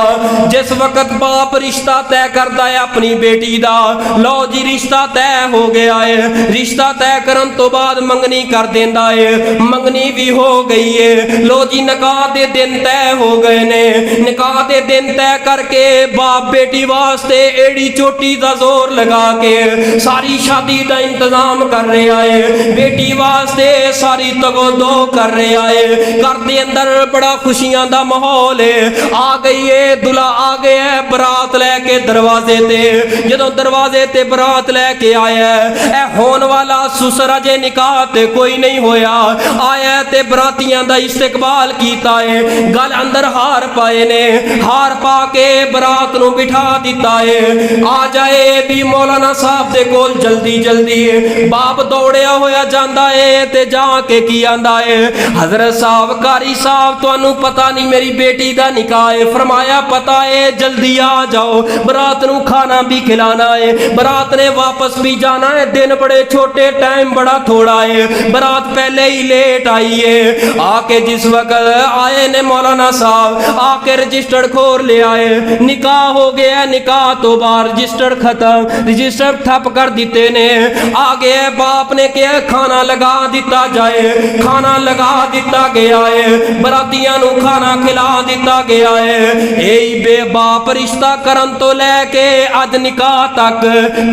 जिस वक्त बाप रिश्ता तय करता है अपनी बेटी दा, लो जी रिश्ता तय हो गया है, रिश्ता तय करन तो बाद मंगनी कर देंदा है, मंगनी भी हो गई है, लो जी निकाह दे दिन तय हो गए ने। निकाह दे दिन तय करके बाप बेटी वास्ते एड़ी चोटी दा जोर लगा के सारी शादी दा इंतजाम कर रहा है, बेटी वास्ते सारी तगोदो कर रहा है। घर दे अंदर बड़ा खुशियां दा माहौल है। आ गई है दुल्हा, आ गया है बरात लैके दरवाजे ते। जदों दरवाजे ते बरात लैके आया है, होने वाला सुसर अजे निकाह ते कोई नहीं होया, आया ते बरातियां दा इस्तकबाल कीता है। गल अंदर हार पाए ने, हार पा के बरात नूं बिठा दिता है। आ जाए भी मौलाना साहब दे कोल जल्दी जल्दी। बाप दौड़िया होया जांदा है ते जाके की आंदा है, हजरत साहब कारी साहब तुहानू पता नहीं मेरी बेटी दा निकाह है। फरमाया पता है, जल्दी आ जाओ, बरात नूं खाना भी खिलाना है, बरात ने वापस भी जाना है। दिन बड़े छोटे, टाइम बड़ा थोड़ा है, बरात पहले ही लेट आई है। आके जिस वक्त आए ने मौलाना साहब, आके रजिस्टर खोल ले आए, निकाह हो गया। निकाह तो बाहर रजिस्टर खत्म, रजिस्टर ठप कर दिते ने। आगे बाप ने क्या खाना लगा दिता जाए, खाना लगा दिता गया है, बरातियां नूं खाना खिला दिता गया है। यही बेबाप रिश्ता करन तो लैके अज निकाह तक,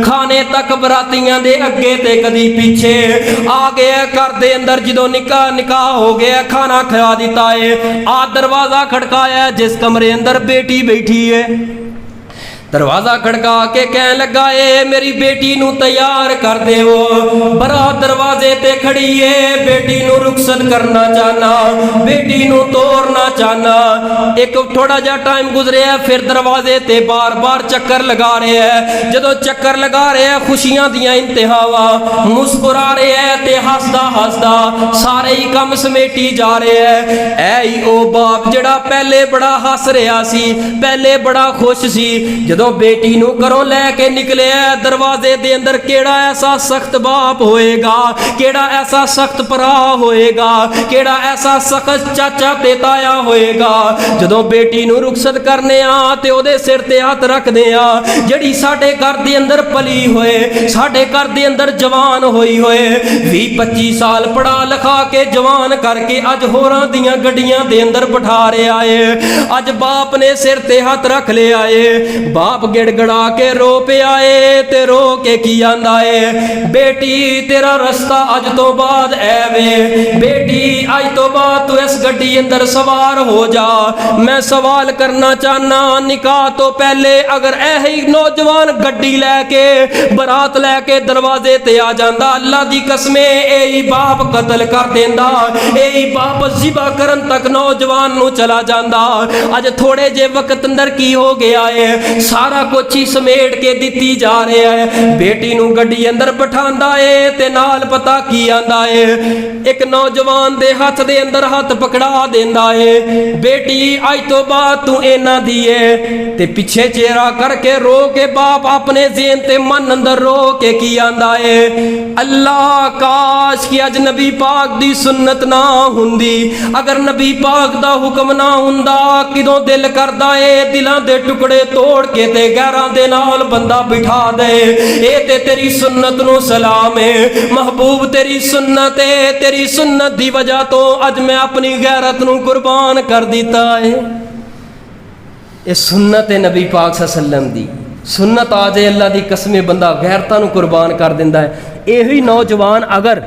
खाने तक बरातियां दे अगे ते कदी पीछे। आ गया घर दे अंदर जदों निकाह हो गया, खाना खिला दिता है। आ दरवाजा खड़काया, जिस कमरे अंदर बेटी बैठी है, दरवाजा खड़का के कह लगा है मेरी बेटी नू तैयार कर देवो। बरात दरवाजे ते खड़ी है, बेटी नू रुखसत करना चाहना, बेटी नू तोड़ना चाहना। एक थोड़ा जा टाइम गुजरिया, फिर दरवाजे ते बार बार चक्कर लगा रहे हैं। जदों चक्कर लगा रहे हैं, खुशियां दियां इंतहावा, मुस्कुरा रहे हैं ते हसदा हसदा सारे ही काम समेटी जा रहे हैं। ऐ ही ओ बाप जिहड़ा पहले बड़ा हस रहा सी, पहले बड़ा खुश सी, जदों बेटी नूं घरों लैके निकले दरवाजे दे अंदर केड़ा ऐसा सख्त बाप होएगा, केड़ा ऐसा सख्त भरा होएगा, केड़ा ऐसा सख्त चाचा ते ताया होएगा। जदों बेटी नूं रुखसत करने आ ते ओदे सिर ते हथ रखदे आ, जिहड़ी साडे घर दे अंदर पली होए, साडे घर दे अंदर जवान होई होए, 20-25 साल पढ़ा लिखा के जवान करके अज होरां दियां गड्डियां दे अंदर बिठा रहे आए। अज बाप ने सिर ते हथ रख ले आए। बाप गिड़गड़ा के रो पे आए ते रो के की आंदा है, बेटी तेरा रस्ता अज तो बाद ऐवे, बेटी अज तो बाद तू इस गड्डी अंदर सवार हो जा। मैं सवाल करना चाहना, निकाह तो पहले अगर ऐही नौजवान गड्डी लैके बरात लैके दरवाजे ते आ जांदा, अल्लाह दी कसमे यही बाप कतल कर देंदा, यही बाप ज़िबा करन तक नौजवान नू चला जांदा। अज थोड़े जे वक्त अंदर की हो गया है, सारा कुछ ही समेट के दिती जा रहा है। बेटी नू गड्डी अंदर बिठांदा है ते नाल पता की आंदा है, एक नौजवान दे हाथ दे अंदर हाथ पकड़ा देंदा है, बेटी अज तो बाद तू इना दी है। ते पिछे चेहरा करके रो के बाप अपने ज़हन ते मन अंदर रो के की आंदा है, अल्लाह काश कि अज नबी पाक दी सुन्नत ना हुंदी, अगर नबी पाक दा हुक्म ना हुंदा, किदों दिल करदा है दिलां दे टुकड़े तोड़ के ते गैरां दे नाल बंदा बिठा दे। ए ते तेरी सुन्नत नू सलाम है महबूब, तेरी सुन्नत है, तेरी सुन्नत दी वजह तो अज मैं अपनी गैरत नू कुर्बान कर दिता है। ये सुन्नत है नबी पाक सल्लम दी, सुन्नत आ जाए अल्लाह दी कसमे बंदा गैरतां नू कुर्बान कर दिंदा है। यही नौजवान अगर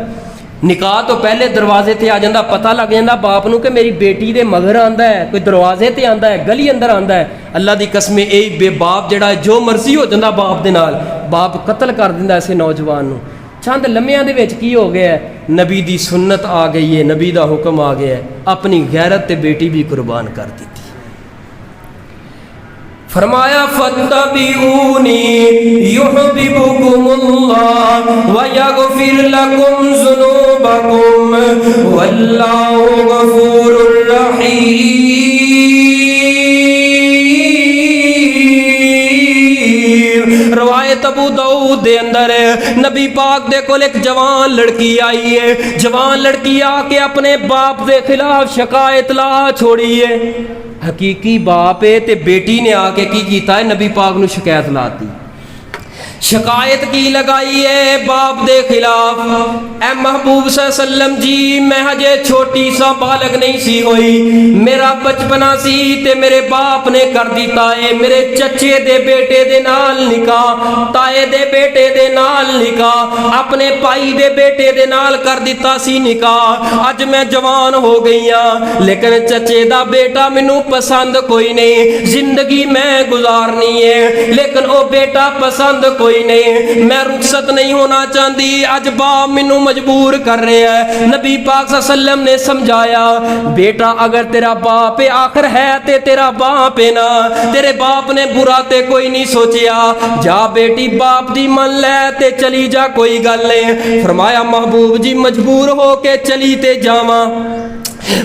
निकाह तो पहले दरवाजे ते आ जांदा, पता लग जांदा बाप नू कि मेरी बेटी दे मगर आंदा है, कोई दरवाजे ते आंदा है, गली अंदर आंदा है, अल्लाह दी कसमे यही बेबाप जिहड़ा जो मर्जी हो जांदा बाप दे नाल, बाप कतल कर दिंदा ऐसे नौजवान नू। चंद लम्हियां दे विच की हो गया है, नबी दी सुन्नत आ गई है, नबी दा हुक्म आ गया है, अपनी गैरत ते बेटी भी कुर्बान कर दी। फरमाया फत्तबिऊनी युहब्बिबुकुमुल्लाह व यगफिर लकुम ज़ुनूबकुम वल्लाहु गफूरुर रहीम। रवायत अबू दाऊद दे अंदर नबी पाक दे कोल एक जवान लड़की आई है, जवान लड़की आके अपने बाप दे खिलाफ शिकायत ला छोड़ी है। हकीकी बाप है ते बेटी ने आके की कीता है, नबी पाक नू शिकायत लाती, शिकायत की लगाई है बाप दे खिलाफ। ए महबूब सल्लम जी मैं हजे छोटी सा बालक नहीं सी होई, मेरा बचपना सी ते मेरे बाप ने कर दिता है, मेरे चचे दे बेटे दे नाल निकाह, ताए दे बेटे दे नाल निकाह, अपने भाई दे बेटे दे नाल कर दिता सी निकाह। अज मैं जवान हो गई हाँ, लेकिन चचे दा बेटा मैनू पसंद कोई नहीं, जिंदगी मैं गुजारनी है, लेकिन ओ बेटा पसंद कोई नहीं, मैं रुखसत नहीं होना चाहती। अज बाप मैनू मजबूर कर रहा है। नबी पाक सल्लम ने समझाया, बेटा अगर तेरा बाप है आखिर है ते तेरा बाप है ना, तेरे बाप ने बुरा ते कोई नहीं सोचिया, जा बेटी बाप दी मन ले ते चली जा, कोई गल नहीं। फरमाया महबूब जी मजबूर हो के चली ते जावा,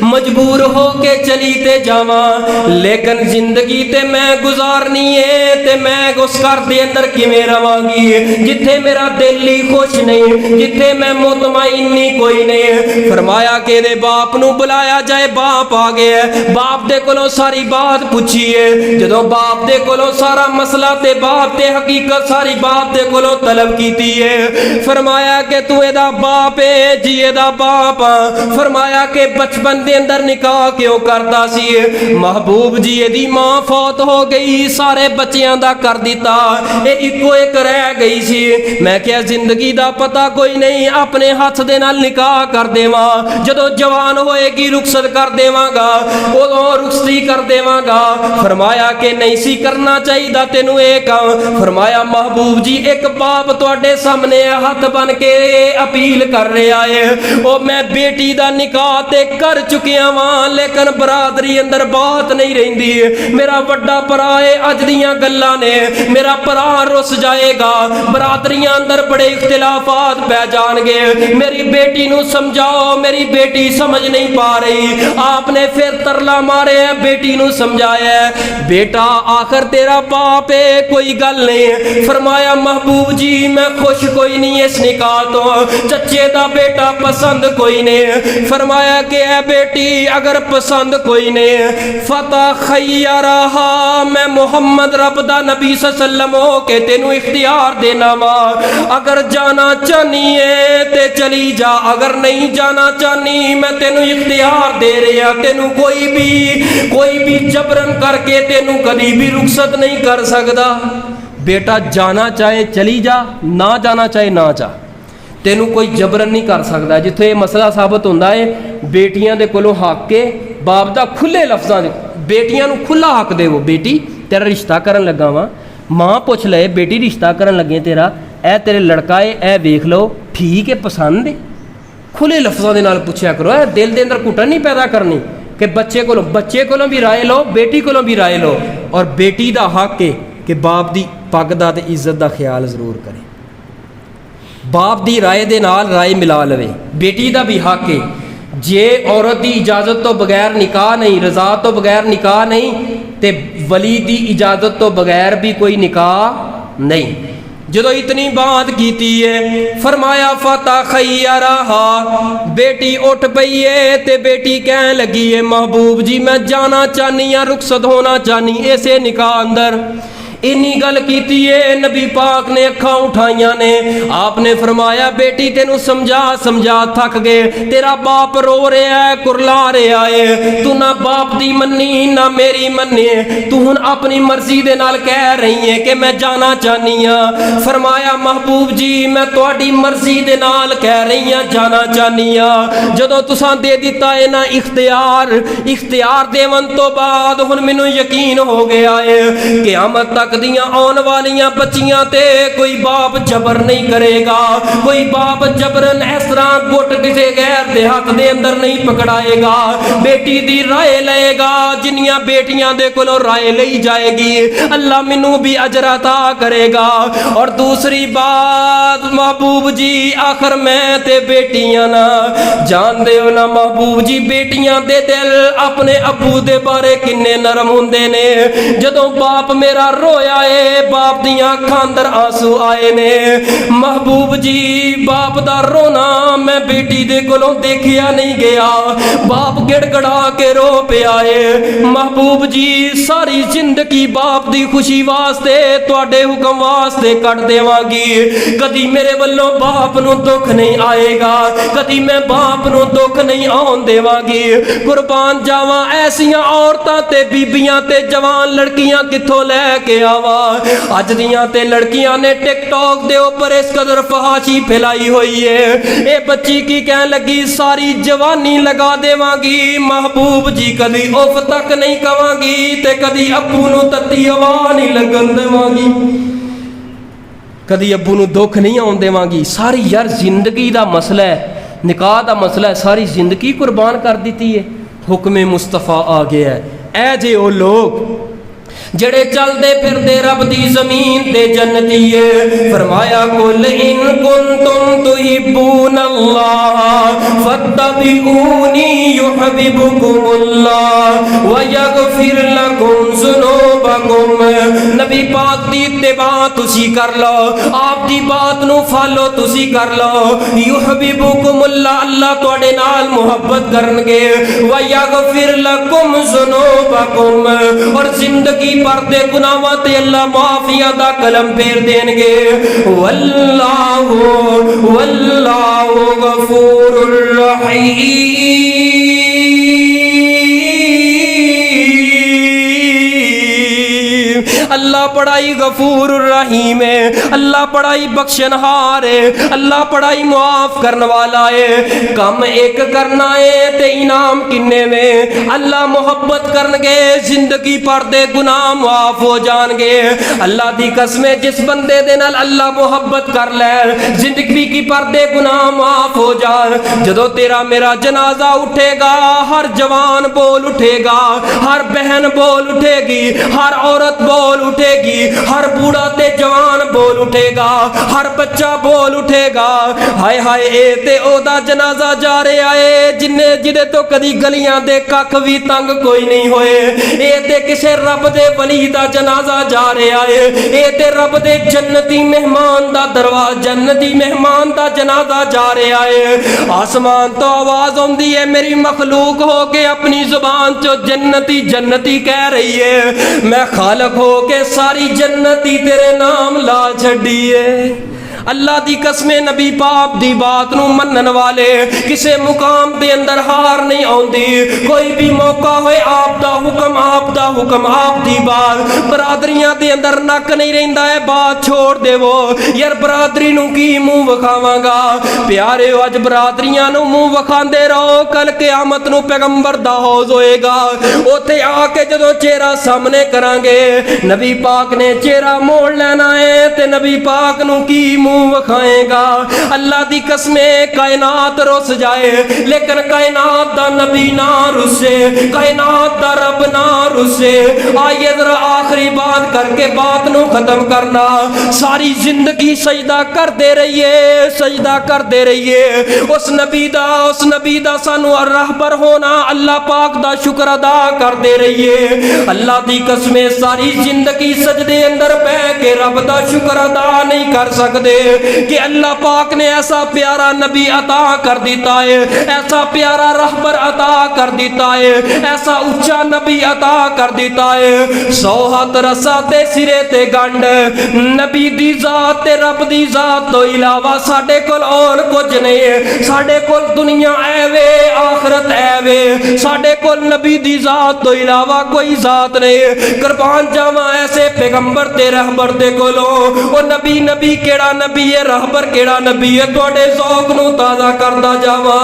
मजबूर हो के चली ते जावा, लेकिन जिंदगी ते मैं गुजारनी है ते मैं उस घर दे अंदर किवें रवांगी जिथे मेरा दिल ही खुश नहीं, जिथे मैं मुतमईन नहीं कोई नहीं। फरमाया कि दे बाप नू बुलाया जाए। बाप आ गया, बाप दे कोलों सारी बात पूछी है। जदों बाप दे कोलों सारा मसला ते बाप ते हकीकत सारी बाप दे कोलों तलब कीती है। फरमाया कि तू एदा बाप है जी, एदा बाप। फरमाया कि बचपन दे अंदर निकाह क्यों करदा सी? महबूब जी एदी मां फौत हो गई, सारे बच्चियां दा कर दिता, ए इको एक रह गई सी। मैं क्या जिंदगी दा पता कोई नहीं, अपने हाथ दे नाल निकाह कर देवां, जदों जवान होएगी रुखसत कर देवांगा, उदों रुखसती कर देवांगा। फरमाया कि नहीं सी करना चाहिदा तेनू ए काम। फरमाया महबूब जी एक बाप तुहाडे सामने हाथ बन के अपील कर रहा है, ओ मैं बेटी दा निकाह ते कर चुकिया वां लेकिन बरादरी अंदर बात नहीं रहिंदी। मेरा वड्डा भरा है अज दियां गल्लां ने, मेरा भरा रुस जाएगा, बरादरियां अंदर बड़े इख्तिलाफात पै जाणगे। मेरी बेटी नूं समझाओ, मेरी बेटी समझ नहीं पा रही। आपने फिर तरला मारे, बेटी नूं समझाया, बेटा आखिर तेरा बाप है, कोई गल नहीं। फरमाया महबूब जी मैं खुश कोई नहीं इस निकाह तो, चचे दा बेटा पसंद कोई नहीं। फरमाया कि है बेटी अगर पसंद कोई नहीं फता खैयरा, मैं मुहम्मद रब दा नबी सल्लल्लाहु हो के तेनू इख्तियार देना वा। अगर जाना चाहनी है ते चली जा, अगर नहीं जाना चाहनी मैं तेनू इख्तियार दे रहा। तेनू कोई भी जबरन करके तेनू कभी भी रुखसत नहीं कर सकता। बेटा जाना चाहे चली जा, ना जाना चाहे ना जा, तेनू कोई जबरन नहीं कर सकता। जिथे ये मसला साबित होता है बेटियां दे कोलों हक के बाप दा खुले लफ्जां बेटियां नू खुला हक देवो, बेटी तेरा रिश्ता करन लगा वा, माँ पुछ ले बेटी रिश्ता करन लगे तेरा, ए तेरे लड़का है, ए वेख लो ठीक है पसंद है, खुले लफ्जां दे नाल पुछया करो। ए दिल दे अंदर घुटन नहीं पैदा करनी कि बच्चे कोलों भी राय लो, बेटी कोलों भी राय लो। और बेटी दा हक है कि बाप दी पग दा ते इज्जत दा ख्याल जरूर करे, बाप दी राय दे नाल राय मिला लवे। बेटी दा भी हक है, जे औरत दी इजाजत तो बगैर निकाह नहीं, रजा तो बगैर निकाह नहीं, ते वली दी इजाजत तो बगैर भी कोई निकाह नहीं। जो इतनी बात की है फरमाया फता खैयरा, बेटी उठ पई है ते बेटी कह लगी है महबूब जी मैं जाना चाहनी हाँ, रुखसत होना चाहनी ऐसे निकाह अंदर। इन्नी गल कीती है नबी पाक ने अखां उठाइया ने, आपने फरमाया बेटी तेनू समझा समझा थक गए, तेरा बाप रो रहा है कुरला रहा है, तू ना बाप दी मन्नी ना मेरी मन्नी, तू हुण अपनी मर्जी दे नाल कह रही है कि मैं जाना चाहनी हाँ। फरमाया महबूब जी मैं तुहाडी मर्जी दे नाल कह रही हाँ जाना चाहनी हाँ। जदों तुसां दे दिता है ना इख्तियार देवन तो बाद हुण मैनू यकीन हो गया है क़यामत तक दियां आने वालियां बच्चियां ते कोई बाप जबर नहीं करेगा, कोई बाप जबरन इस तरह गुट किसी गैर दे हाथ दे अंदर नहीं पकड़ाएगा, बेटी दी राय लेगा। जिन्नियां बेटियां दे कोलों राय ली जाएगी अल्लाह मैनू भी अजर अता करेगा। और दूसरी बात महबूब जी आखिर मैं ते बेटियां ना जानदे हो ना महबूब जी, बेटियां दे दिल अपने अबू दे बारे किन्ने नरम हुंदे ने। जदों बाप मेरा रोया है बाप दियां अखां अंदर आंसू आए ने, महबूब जी बाप दा रोना मैं बेटी दे कोलों देखिया नहीं गया, बाप गिड़गड़ा के रो पिया है। महबूब जी सारी जिंदगी बाप दी खुशी वास्ते तुहाडे हुक्म वास्ते कट देवांगी, कदी मेरे वल्लों बाप नू दुख नहीं आएगा, कदी मैं बाप नू दुख नहीं आउण देवांगी। कुर्बान जावां ऐसियां औरतां ते बीबियां ते जवान लड़कियां कित्थों लैके आवा। अज दियां ते लड़कियां ने टिकटॉक दे ऊपर इस कदर फहाशी फैलाई हुई है, ये बच्ची की कह लगी सारी जवानी लगा देवांगी, महबूब जी कदी उफ तक नहीं कवांगी ते कदी अब्बू नू तत्ती हवा नहीं लगन देवांगी, कदी अब्बू नू दुख नहीं आउण देवांगी। सारी यार जिंदगी दा मसला है, निकाह दा मसला है, सारी जिंदगी कुर्बान कर दी है। हुक्म मुस्तफा आ गया है, ऐ जे ओ लोग जड़े चलते फिरते रब दी जमीन ते जन्नती है। फरमाया कुल इन कुंतुम तुहिब्बून अल्लाह फत्तबिऊनी युहब्बुकुमुल्लाह व यगफिर लकुम ज़ुनूबकुम। नबी पाक दी इत्तिबा तुसी कर लो, आप दी बात नू फॉलो तुसी कर लो, युहब्बुकुमुल्लाह अल्लाह तुहाडे नाल मुहब्बत करनगे, व यगफिर लकुम ज़ुनूबकुम और जिंदगी पर्दे गुनाहां ते अल्लाह माफिया दा कलम फेर देंगे। वल्लाहु वल्लाहु गफूरुर रहीम। अल्लाह बड़ा ही गफूर रहीम है, अल्लाह बड़ा ही बख्शनहार है, अल्लाह बड़ा ही मुआफ करने वाला है। कम एक करना है ते इनाम किन्ने में, अल्लाह मुहब्बत करनगे जिंदगी भर दे गुनाह माफ हो जाएंगे। अल्लाह दी कसम जिस बंदे दे नाल अल्लाह मुहब्बत कर ले जिंदगी की भर दे गुनाह माफ हो जाए। जदों तेरा मेरा जनाजा उठेगा हर जवान बोल उठेगा, हर बहन बोल उठेगी, हर औरत बोल उठेगी, हर बूढ़ा ते जवान बोल उठेगा, हर बच्चा बोल उठेगा, हाय हाय ए ते ओदा जनाजा जा रहा है जिन्ने जिदे तो कदी गलियां दे कख भी तंग कोई नहीं होए। ए ते किसे रब दे वली दा जनाजा जा रहा है, ए ते रब दे जन्नती मेहमान दा दरवाजा जन्नती मेहमान दा जनाजा जा रहा है। आसमान तो आवाज आउंदी है मेरी मखलूक हो के अपनी जुबान चो जन्नती जन्नती कह रही है, मैं खालक हो के सारी जन्नती तेरे नाम ला छड़ी है। अल्लाह दी कसमें नबी पाप दी बात नू मनन वाले किसे मुकाम दे अंदर हार नहीं आउंदी। कोई भी मौका होए आप दा हुक्म आप दा हुक्म आप दी बात, बरादरियां दे अंदर नक नहीं रहिंदा है बात छोड़ देवो यार बरादरी नू की मुंह विखावांगा। प्यारे अज बरादरियां नू मुंह विखांदे रहो, कल क़यामत नू पैगंबर दा हौज होएगा, उत्थे आके जदों चेहरा सामने करांगे नबी पाक ने चेहरा मोड़ लेना है ते नबी पाक नू की वखाएगा। अल्लाह दी कसमें कायनात रुस जाए लेकिन कायनात दा नबी ना रुसे, कायनात दा रब ना रुसे। आइए जरा आखिरी बात करके बात नू खत्म करना। सारी जिंदगी सजदा करते रहिए, सजदा करते रहिए उस नबी दा सानू रहबर होना अल्लाह पाक दा शुक्र अदा करते रहिए। अल्लाह दी कसमें सारी जिंदगी सजदे अंदर बह के रब दा शुक्र अदा नहीं कर सकते कि अल्लाह पाक ने ऐसा प्यारा नबी अता कर दिता है, ऐसा प्यारा रहबर अता कर दिता है, ऐसा उच्चा नबी अता कर दिता है। 100 हाथ रसा ते सिरे ते गंढ नबी दी जात ते रब दी जात तो इलावा साडे कोल और कुछ नहीं है। साडे कोल दुनिया ऐवे आखरत ऐवे, साडे कोल नबी दी जात तो इलावा कोई जात नहीं है। कुर्बान जावा ऐसे पैगंबर ते रहबर दे कोलों। ओ नबी नबी केड़ा नबी है, रहबर केड़ा नबी है, तुहाडे ज़ौक़ नू ताज़ा करदा जावा।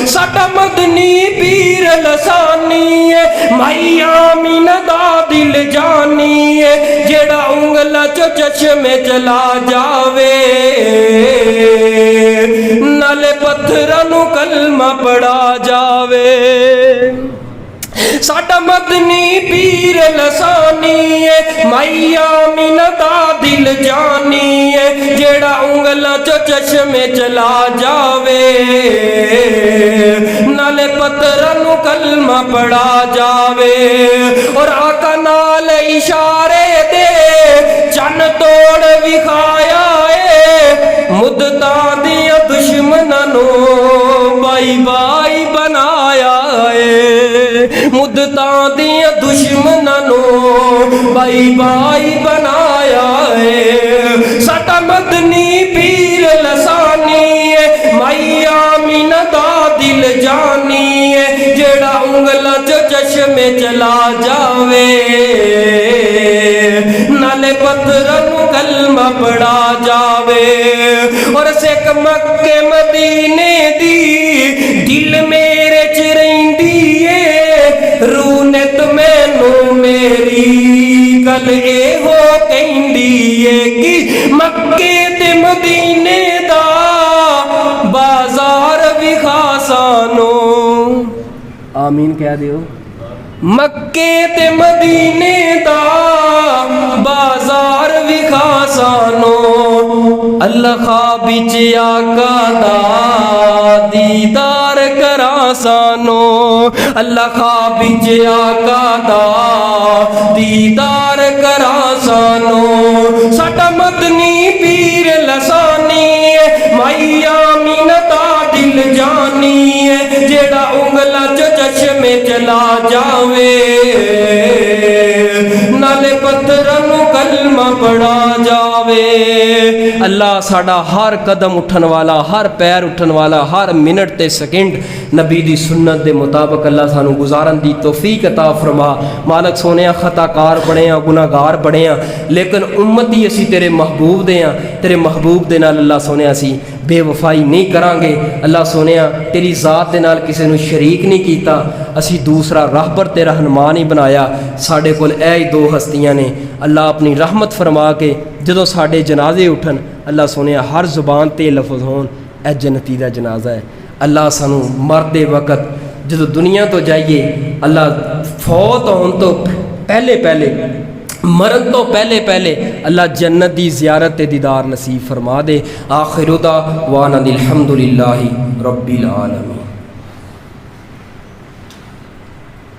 साडा मदनी पीर लसानी है, माई आमीना दा दिल जानी है, जेड़ा उंगला चो चश्मे चला जावे नाले पत्थरां नू कलमा पढ़ा जावे। साडा मदनी पीर लसानी है, माई आमीना दा दिल जानी है, जेड़ा उंगला चो चश्मे चला जावे नाले पत्थरां नू कलमा पढ़ा जावे। और आका नाल इशारे दे चन तोड़ विखाया है, मुद्दतां दियां दुश्मनां नू बाई बाई बनाया है, मुद्दतां दियां दुश्मनां नू बाई बाई बनाया है। साडा मदनी पीर लसानी है, माई आमीना दा दिल जानी है, जेड़ा उंगला च चश्मे चला जावे नाले पत्थरां नू कलमा पढ़ा जावे। और सिख मक्के मदीने दी दिल मेरे च रहिंदी है, रूनत मैनू मेरी गल एहो कहंदी है कि मक्के ते मदीने दा बाजार विखा सानू। आमीन कह दियो। मक्के ते मदीने दा बाजार विखा सानू, अल्लाह ख्वाब विच आका दा दीदार करा सानू, अल्लाह ख्वाब विच आका दा दीदार करा सानू। साडा मदनी पीर लसानी है, माई आमीना दा दिल जानी है, जेड़ा उंगला च चश्मे चला जावे नाले पत्थरां नू कलमा कलमा पढ़ा जावे। अल्लाह साडा हर कदम उठन वाला, हर पैर उठन वाला, हर मिनट ते सेकंड नबी दी सुन्नत दे मुताबिक अल्लाह सानू गुजारन दी तौफीक अता फरमा। मालक सोने खताकार बने आ, गुनाहगार बने आ, लेकिन उम्मती असी तेरे महबूब दे आ। तेरे महबूब दे नाल अल्लाह सोने असी बेवफाई नहीं करांगे। अल्लाह सोने तेरी ज़ात दे नाल किसी नू शरीक नहीं कीता। असी दूसरा राहबर ते रहनुमा नहीं बनाया। साडे कोल ऐ ही दो हस्तियां ने। अल्लाह अपनी रहमत फरमा के जदों साडे जनाजे उठन अल्लाह सोने हर जुबान ते लफज होन ऐ जन्नती दा जनाजा है। अल्लाह सानू मरदे वक़्त जदों दुनिया तो जाइए अल्लाह फौत होने तो पहले पहले, मरन तो पहले पहले अल्लाह जन्नत दी ज़ियारत ते दीदार नसीब फरमा दे। आखिर दावाना अनिल हम्दुलिल्लाहि रब्बिल आलमीन।